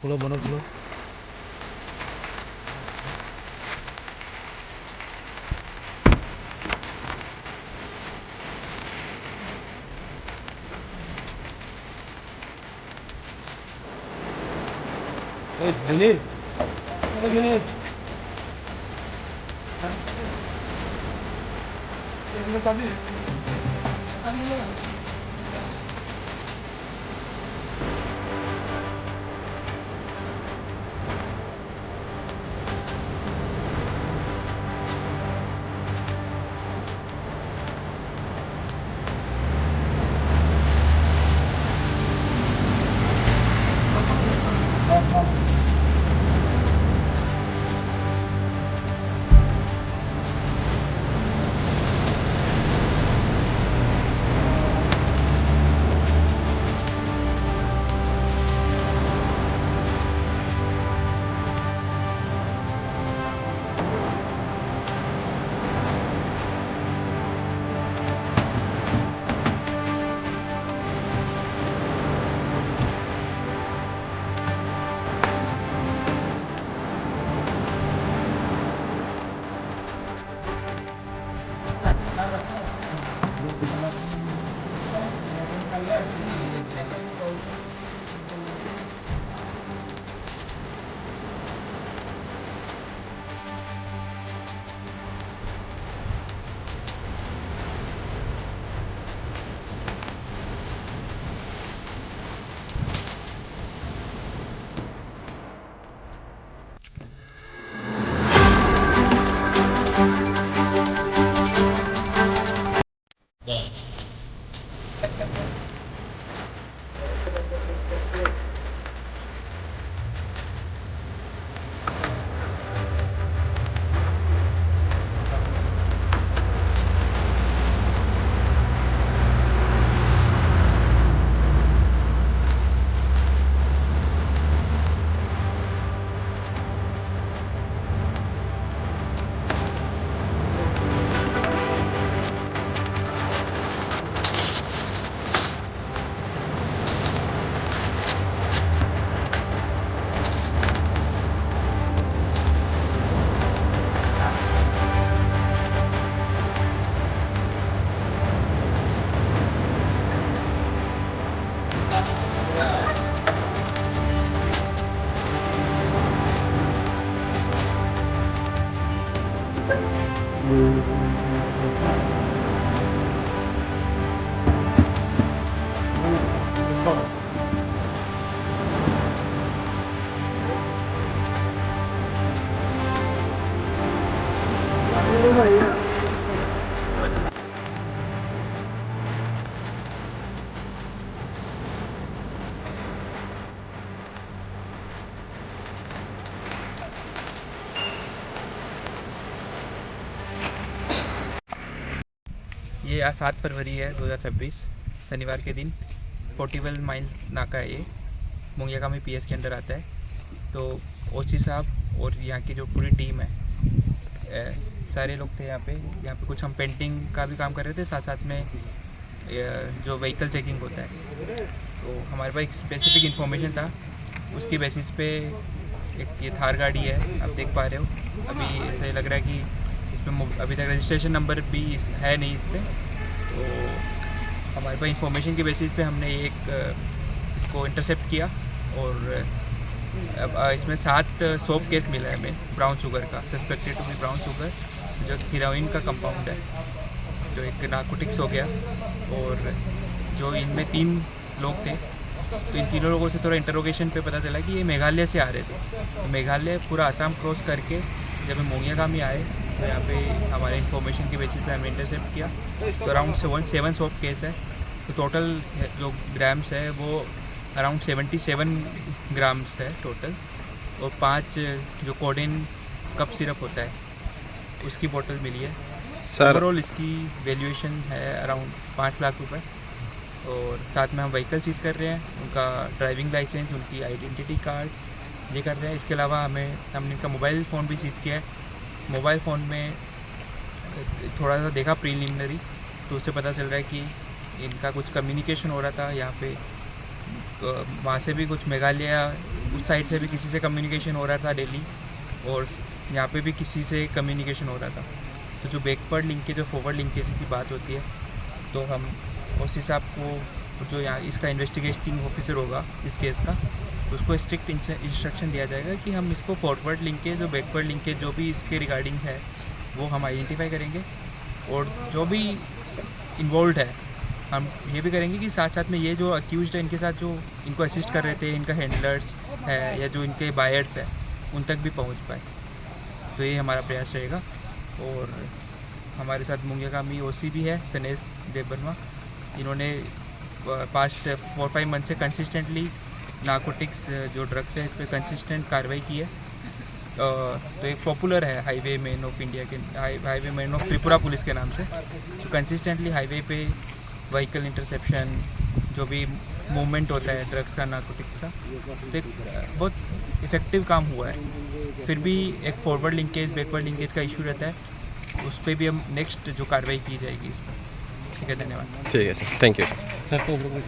खुलो बनो खुलो। गनी गनी चाबी ये आज 7 फरवरी है 2026 शनिवार के दिन 41 माइल नाका है ये मुंगियाकामी पीएस के अंदर आता है। तो ओसी साहब और यहाँ की जो पूरी टीम है सारे लोग थे यहाँ पे कुछ हम पेंटिंग का भी काम कर रहे थे, साथ साथ में जो व्हीकल चेकिंग होता है तो हमारे पास एक स्पेसिफिक इन्फॉर्मेशन था, उसकी बेसिस पे एक ये थार गाड़ी है आप देख पा रहे हो। अभी ऐसा लग रहा है कि इसमें अभी तक रजिस्ट्रेशन नंबर भी है नहीं इस पर, तो हमारे पास इंफॉर्मेशन के बेसिस पे हमने इसको इंटरसेप्ट किया और अब इसमें 7 सोप केस मिला है हमें ब्राउन शुगर का, suspected to be brown sugar जो हीरोइन का कंपाउंड है, जो एक नार्कोटिक्स हो गया। और जो इनमें 3 लोग थे तो इन तीनों लोगों से थोड़ा इंटरोगेशन पे पता चला कि ये मेघालय से आ रहे थे। तो मेघालय पूरा आसाम क्रॉस करके जब हम मोंगियाकामी आए तो यहाँ पे हमारे इन्फॉर्मेशन की बेसिस पे हमने इंटरसेप्ट किया। तो अराउंड 7 सोप केस है, तो टोटल जो ग्राम्स है वो अराउंड 77 ग्राम्स है टोटल। और 5 जो कोडेन कप सिरप होता है उसकी बोतल मिली है। ओवरऑल इसकी वैल्यूएशन है अराउंड 5 लाख रुपए। और साथ में हम व्हीकल सीज कर रहे हैं, उनका ड्राइविंग लाइसेंस, उनकी आइडेंटिटी कार्ड्स ये कर रहे हैं। इसके अलावा हमने इनका मोबाइल फ़ोन भी सीज किया है। मोबाइल फ़ोन में थोड़ा सा देखा प्रीलिमिनरी, तो उससे पता चल रहा है कि इनका कुछ कम्युनिकेशन हो रहा था यहाँ पे वहाँ से भी कुछ मेघालय उस साइड से भी किसी से कम्युनिकेशन हो रहा था डेली, और यहाँ पे भी किसी से कम्युनिकेशन हो रहा था। तो जो बैकवर्ड लिंकेज और फॉरवर्ड लिंकेज की बात होती है, तो हम उस हिसाब को जो यहाँ इसका इन्वेस्टिगेटिंग ऑफिसर होगा इस केस का, उसको स्ट्रिक्ट इंस्ट्रक्शन दिया जाएगा कि हम इसको फॉरवर्ड लिंकेज और बैकवर्ड लिंकेज जो भी इसके रिगार्डिंग है वो हम आइडेंटिफाई करेंगे, और जो भी इन्वॉल्व है हम ये भी करेंगे कि साथ साथ में ये जो अक्यूज्ड है इनके साथ जो इनको असिस्ट कर रहे थे, इनका हैंडलर्स है या जो इनके बायर्स है, उन तक भी पहुंच पाए। तो ये हमारा प्रयास रहेगा। और हमारे साथ मुंगियाकामी ओसी भी है, सनेश देवबर्मा। इन्होंने पास्ट 4-5 मंथ से कंसिस्टेंटली नार्कोटिक्स जो ड्रग्स है इस पर कंसिस्टेंट कार्रवाई की है। तो एक पॉपुलर है हाईवे मैन ऑफ इंडिया के, highway man of Tripura police के नाम से। तो कंसिस्टेंटली हाईवे पे व्हीकल इंटरसेप्शन, जो भी मूवमेंट होता है ड्रग्स का, नार्कोटिक्स का, तो एक बहुत इफ़ेक्टिव काम हुआ है। फिर भी एक फॉरवर्ड लिंकेज बैकवर्ड लिंकेज का इशू रहता है, उस पर भी हम नेक्स्ट जो कार्रवाई की जाएगी इस पर। ठीक है, धन्यवाद। ठीक है सर, थैंक यू सर।